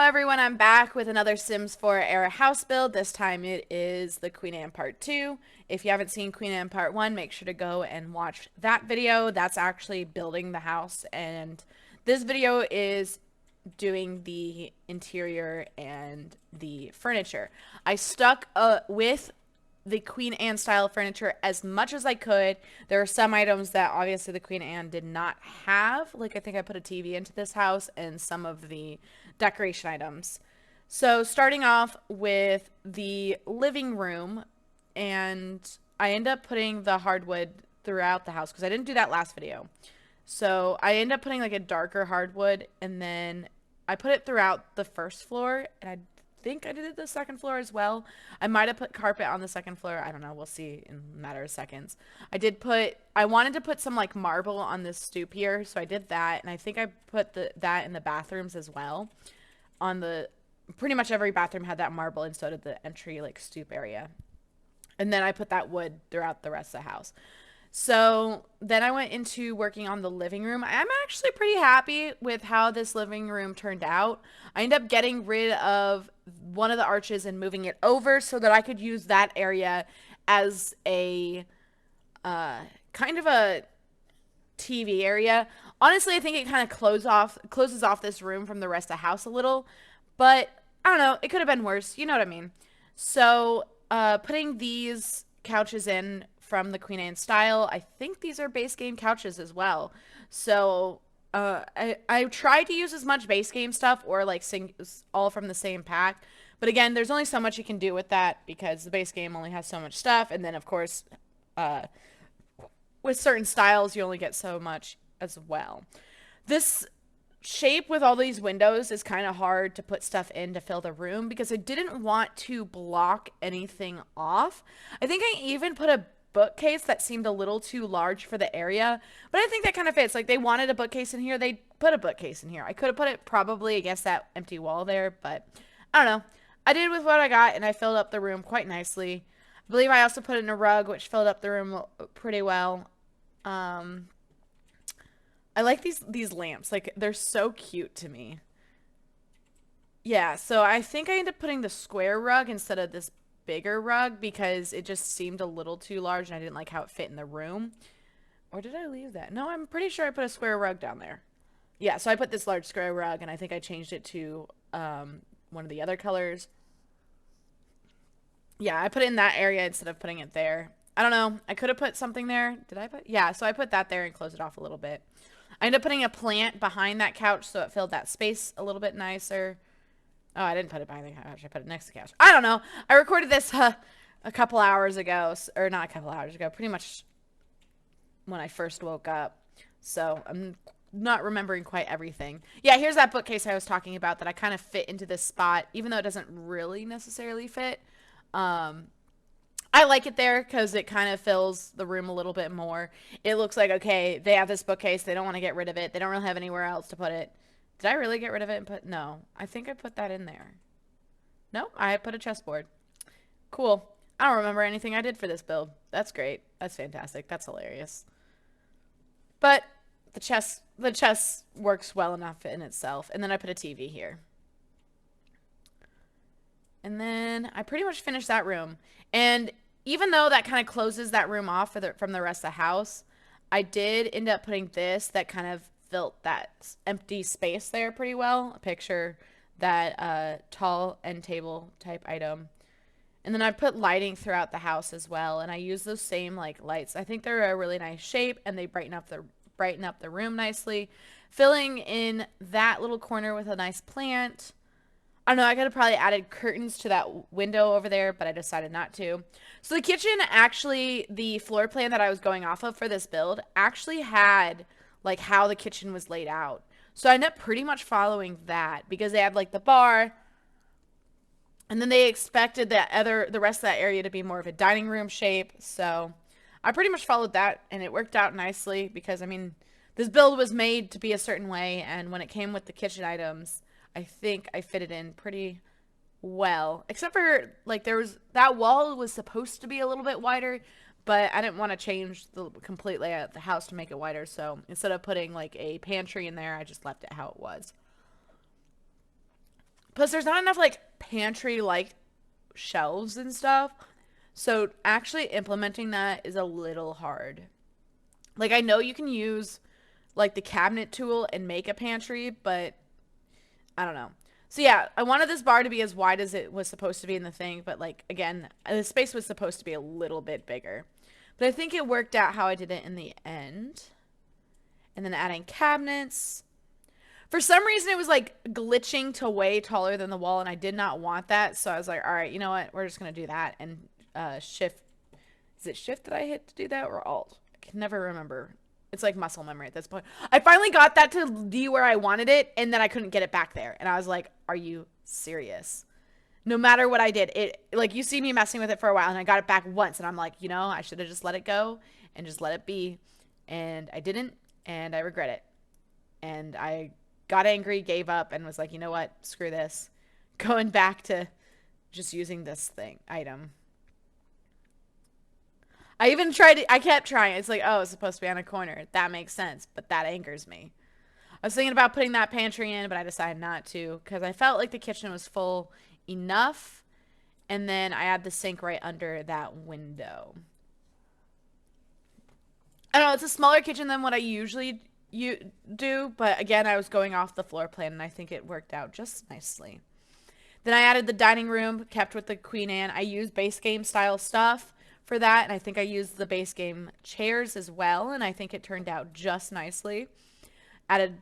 everyone, I'm back with another Sims 4 era house build. This time it is the Queen Anne Part 2. If you haven't seen Queen Anne Part 1, make sure to go and watch that video. That's actually building the house, and this video is doing the interior and the furniture. I stuck with the Queen Anne style furniture as much as I could. There are some items that obviously the Queen Anne did not have. Like I think I put a TV into this house and some of the decoration items. So starting off with the living room, and I end up putting the hardwood throughout the house because I didn't do that last video. So I end up putting like a darker hardwood, and then I put it throughout the first floor, and I think I did the second floor as well. I might have put carpet on the second floor. I don't know. We'll see in a matter of seconds. I wanted to put some like marble on this stoop here, so I did that, and I think I put that in the bathrooms as well. Pretty much every bathroom had that marble, and so did the entry like stoop area. And then I put that wood throughout the rest of the house. So then I went into working on the living room. I'm actually pretty happy with how this living room turned out. I ended up getting rid of one of the arches and moving it over so that I could use that area as a kind of a TV area. Honestly, I think it kind of closes off this room from the rest of the house a little, but I don't know. It could have been worse. You know what I mean? So, putting these couches in from the Queen Anne style. I think these are base game couches as well. So I tried to use as much base game stuff or like all from the same pack. But again, there's only so much you can do with that because the base game only has so much stuff. And then, of course, uh, with certain styles, you only get so much as well. This shape with all these windows is kind of hard to put stuff in to fill the room because I didn't want to block anything off. I think I even put a bookcase that seemed a little too large for the area, but I think that kind of fits. Like they wanted a bookcase in here, they put a bookcase in here. I could have put it probably against that empty wall there, but I don't know. I did with what I got, and I filled up the room quite nicely. I believe I also put in a rug, which filled up the room pretty well. Um, I like these lamps. Like they're so cute to me. Yeah, so I think I ended up putting the square rug instead of this bigger rug because it just seemed a little too large and I didn't like how it fit in the room. Or did I leave that? No, I'm pretty sure I put a square rug down there. Yeah, so I put this large square rug and I think I changed it to one of the other colors. Yeah, I put it in that area instead of putting it there. I don't know. I could have put something there. Did I put? Yeah, so I put that there and closed it off a little bit. I ended up putting a plant behind that couch so it filled that space a little bit nicer. Oh, I didn't put it behind the couch. I put it next to the couch. I don't know. I recorded this a couple hours ago, or not a couple hours ago, pretty much when I first woke up. So I'm not remembering quite everything. Yeah, here's that bookcase I was talking about that I kind of fit into this spot, even though it doesn't really necessarily fit. I like it there because it kind of fills the room a little bit more. It looks like, okay, they have this bookcase. They don't want to get rid of it. They don't really have anywhere else to put it. Did I really get rid of it and put... No, I think I put that in there. No, I put a chessboard. Cool. I don't remember anything I did for this build. That's great. That's fantastic. That's hilarious. But the chess works well enough in itself. And then I put a TV here. And then I pretty much finished that room. And even though that kind of closes that room off from the rest of the house, I did end up putting this that kind of filled that empty space there pretty well. A picture that tall end table type item. And then I put lighting throughout the house as well. And I use those same like lights. I think they're a really nice shape and they brighten up the room nicely. Filling in that little corner with a nice plant. I don't know, I could have probably added curtains to that window over there, but I decided not to. So the kitchen actually, the floor plan that I was going off of for this build actually had like how the kitchen was laid out. So I ended up pretty much following that because they had like the bar, and then they expected the rest of that area to be more of a dining room shape. So I pretty much followed that, and it worked out nicely because I mean, this build was made to be a certain way, and when it came with the kitchen items, I think I fit it in pretty well. Except for, like, that wall was supposed to be a little bit wider, but I didn't want to change the complete layout of the house to make it wider. So instead of putting, like, a pantry in there, I just left it how it was. Plus, there's not enough like pantry like shelves and stuff. So actually implementing that is a little hard. Like I know you can use like the cabinet tool and make a pantry, but I don't know. So yeah, I wanted this bar to be as wide as it was supposed to be in the thing, but like again, the space was supposed to be a little bit bigger. But I think it worked out how I did it in the end. And then adding cabinets. For some reason it was like glitching to way taller than the wall and I did not want that. So I was like, all right, you know what? We're just going to do that and shift. Is it shift that I hit to do that or alt? I can never remember. It's like muscle memory at this point. I finally got that to be where I wanted it and then I couldn't get it back there. And I was like, are you serious? No matter what I did, it like you see me messing with it for a while and I got it back once and I'm like, you know, I should have just let it go and just let it be. And I didn't and I regret it. And I got angry, gave up, and was like, you know what? Screw this. Going back to just using this item. I even tried it. I kept trying. It's like, oh, it's supposed to be on a corner. That makes sense, but that angers me. I was thinking about putting that pantry in, but I decided not to because I felt like the kitchen was full enough. And then I had the sink right under that window. I don't know. It's a smaller kitchen than what I usually do, but again, I was going off the floor plan, and I think it worked out just nicely. Then I added the dining room, kept with the Queen Anne. I used base game style stuff for that, and I think I used the base game chairs as well, and I think it turned out just nicely. Added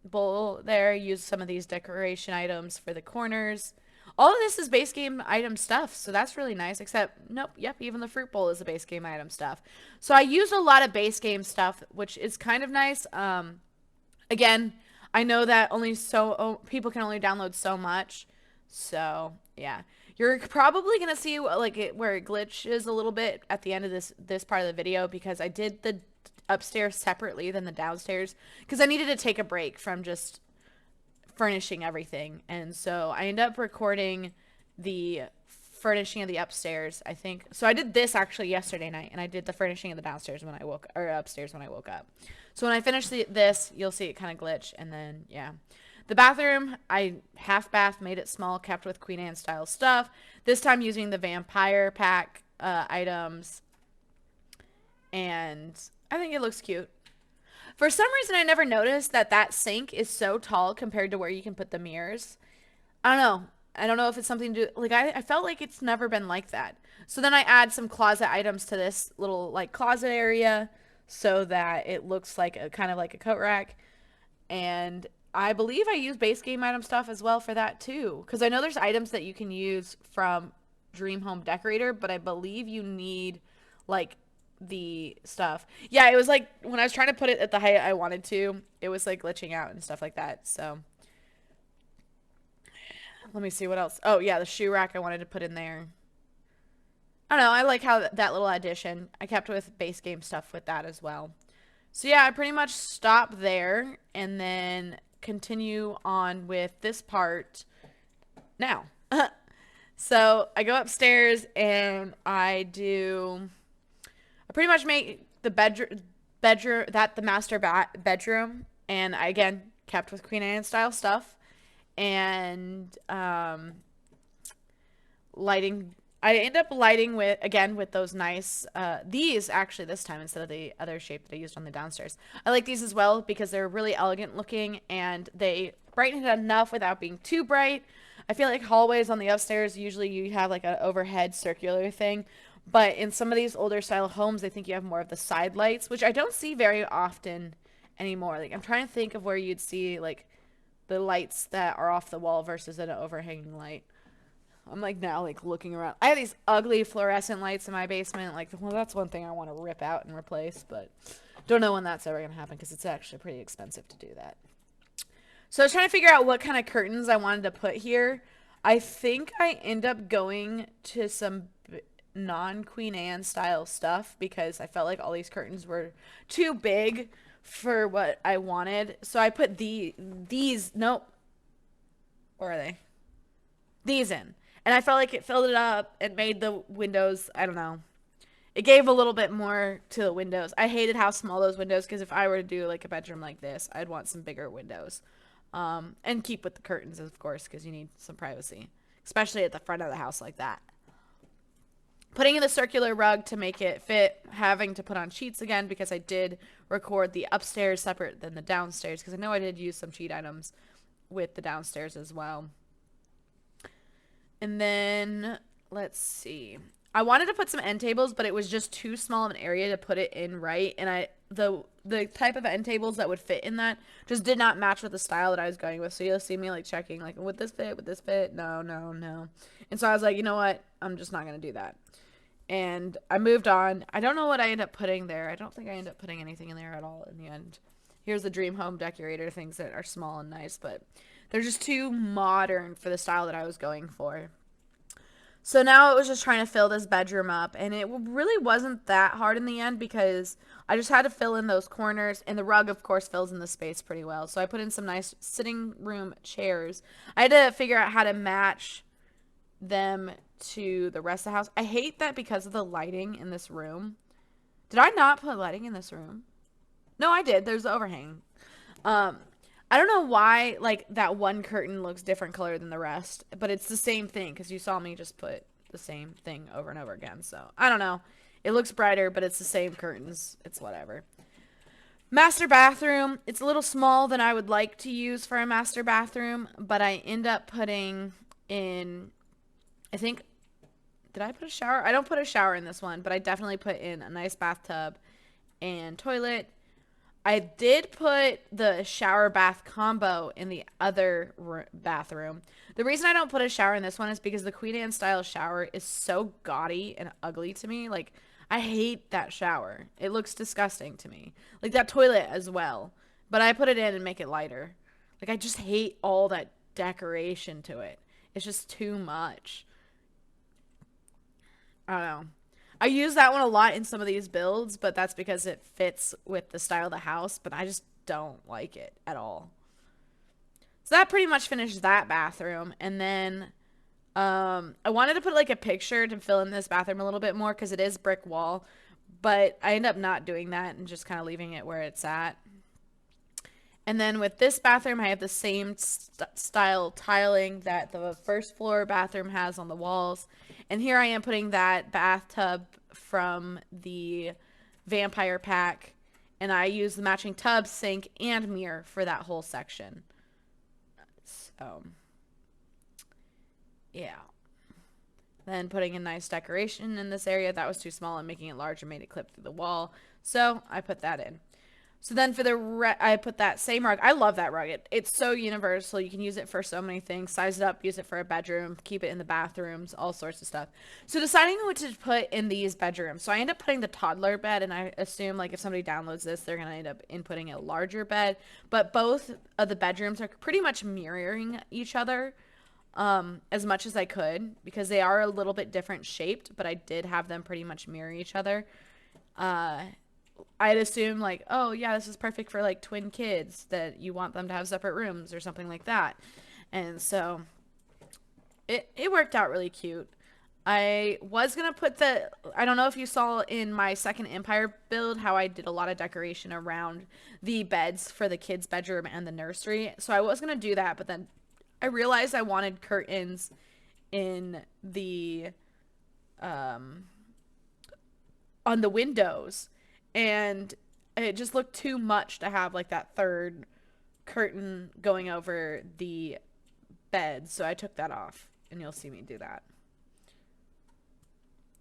bowl there, used some of these decoration items for the corners. All of this is base game item stuff, so that's really nice, except, nope, yep, even the fruit bowl is a base game item stuff. So I used a lot of base game stuff, which is kind of nice. Again, I know that people can only download so much, so yeah. You're probably going to see like where it glitches a little bit at the end of this part of the video because I did the upstairs separately than the downstairs because I needed to take a break from just furnishing everything. And so I ended up recording the furnishing of the upstairs, I think. So I did this actually yesterday night and I did the furnishing of the downstairs when I upstairs when I woke up. So when I finish this, you'll see it kind of glitch. And then, yeah. The bathroom, I half bath, made it small, kept with Queen Anne style stuff. This time using the vampire pack items. And I think it looks cute. For some reason, I never noticed that sink is so tall compared to where you can put the mirrors. I don't know. I don't know if it's something to do, like, I felt like it's never been like that. So then I add some closet items to this little, like, closet area so that it looks like kind of like a coat rack. And I believe I use base game item stuff as well for that, too. Because I know there's items that you can use from Dream Home Decorator, but I believe you need, like, the stuff. Yeah, it was like when I was trying to put it at the height I wanted to, it was like glitching out and stuff like that. So let me see what else. Oh yeah, the shoe rack I wanted to put in there. I don't know, I like how that little addition. I kept with base game stuff with that as well. So yeah, I pretty much stop there and then continue on with this part now. So I go upstairs and I pretty much make the the master bedroom, and I again kept with Queen Anne style stuff, and lighting. I end up lighting with those nice these actually this time instead of the other shape that I used on the downstairs. I like these as well because they're really elegant looking and they brighten it enough without being too bright. I feel like hallways on the upstairs usually you have like an overhead circular thing. But in some of these older style homes, I think you have more of the side lights, which I don't see very often anymore. Like I'm trying to think of where you'd see like the lights that are off the wall versus an overhanging light. I'm like now like looking around. I have these ugly fluorescent lights in my basement. Like, well, that's one thing I want to rip out and replace, but don't know when that's ever going to happen because it's actually pretty expensive to do that. So I was trying to figure out what kind of curtains I wanted to put here. I think I end up going to some non-Queen Anne style stuff because I felt like all these curtains were too big for what I wanted. So I put these, nope. Where are they? These in. And I felt like it filled it up and made the windows, I don't know. It gave a little bit more to the windows. I hated how small those windows because if I were to do like a bedroom like this, I'd want some bigger windows. And keep with the curtains, of course, because you need some privacy, especially at the front of the house like that. Putting in the circular rug to make it fit, having to put on sheets again because I did record the upstairs separate than the downstairs, because I know I did use some sheet items with the downstairs as well. And then, let's see. I wanted to put some end tables, but it was just too small of an area to put it in right. And the type of end tables that would fit in that just did not match with the style that I was going with. So you'll see me like checking, like, would this fit? Would this fit? No, no, no. And so I was like, you know what? I'm just not going to do that. And I moved on. I don't know what I ended up putting there. I don't think I ended up putting anything in there at all in the end. Here's the dream home decorator, things that are small and nice, but they're just too modern for the style that I was going for. So now it was just trying to fill this bedroom up, and it really wasn't that hard in the end because I just had to fill in those corners, and the rug, of course, fills in the space pretty well. So I put in some nice sitting room chairs. I had to figure out how to match them to the rest of the house. I hate that because of the lighting in this room. Did I not put lighting in this room? No, I did. There's the overhang. I don't know why, like, that one curtain looks different color than the rest, but it's the same thing because you saw me just put the same thing over and over again. So I don't know. It looks brighter, but it's the same curtains. It's whatever. Master bathroom. It's a little small than I would like to use for a master bathroom, but I end up putting in, I think, did I put a shower? I don't put a shower in this one, but I definitely put in a nice bathtub and toilet. I did put the shower bath combo in the other bathroom. The reason I don't put a shower in this one is because the Queen Anne style shower is so gaudy and ugly to me. Like, I hate that shower. It looks disgusting to me. Like that toilet as well. But I put it in and make it lighter. Like, I just hate all that decoration to it. It's just too much. I don't know. I use that one a lot in some of these builds, but that's because it fits with the style of the house, but I just don't like it at all. So that pretty much finished that bathroom. And then I wanted to put like a picture to fill in this bathroom a little bit more because it is brick wall, but I end up not doing that and just kind of leaving it where it's at. And then with this bathroom, I have the same style tiling that the first floor bathroom has on the walls. And here I am putting that bathtub from the vampire pack. And I use the matching tub, sink, and mirror for that whole section. So, yeah. Then putting a nice decoration in this area. That was too small, and making it larger made it clip through the wall. So I put that in. So then for the I put that same rug. I love that rug. It's so universal. You can use it for so many things. Size it up, use it for a bedroom, keep it in the bathrooms, all sorts of stuff. So deciding what to put in these bedrooms. So I end up putting the toddler bed, and I assume like if somebody downloads this, they're going to end up inputting a larger bed. But both of the bedrooms are pretty much mirroring each other as much as I could because they are a little bit different shaped, but I did have them pretty much mirror each other. I'd assume like, oh yeah, this is perfect for like twin kids that you want them to have separate rooms or something like that. And so it worked out really cute. I was going to put I don't know if you saw in my second Empire build how I did a lot of decoration around the beds for the kids' bedroom and the nursery. So I was going to do that, but then I realized I wanted curtains in the, on the windows. And it just looked too much to have like that third curtain going over the bed. So I took that off, and you'll see me do that.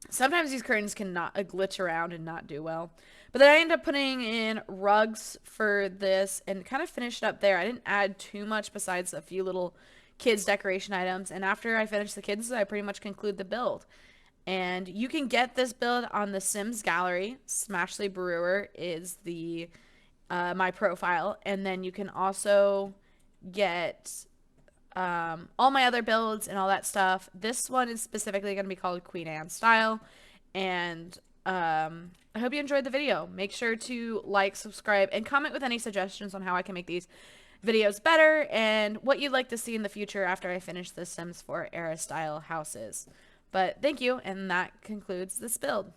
Sometimes these curtains can not glitch around and not do well. But then I ended up putting in rugs for this and kind of finished up there. I didn't add too much besides a few little kids decoration items. And after I finished the kids, I pretty much conclude the build. And you can get this build on the Sims Gallery. Smashley Brewer is the my profile. And then you can also get all my other builds and all that stuff. This one is specifically going to be called Queen Anne Style. And I hope you enjoyed the video. Make sure to like, subscribe, and comment with any suggestions on how I can make these videos better and what you'd like to see in the future after I finish the Sims 4 era style houses. But thank you, and that concludes this build.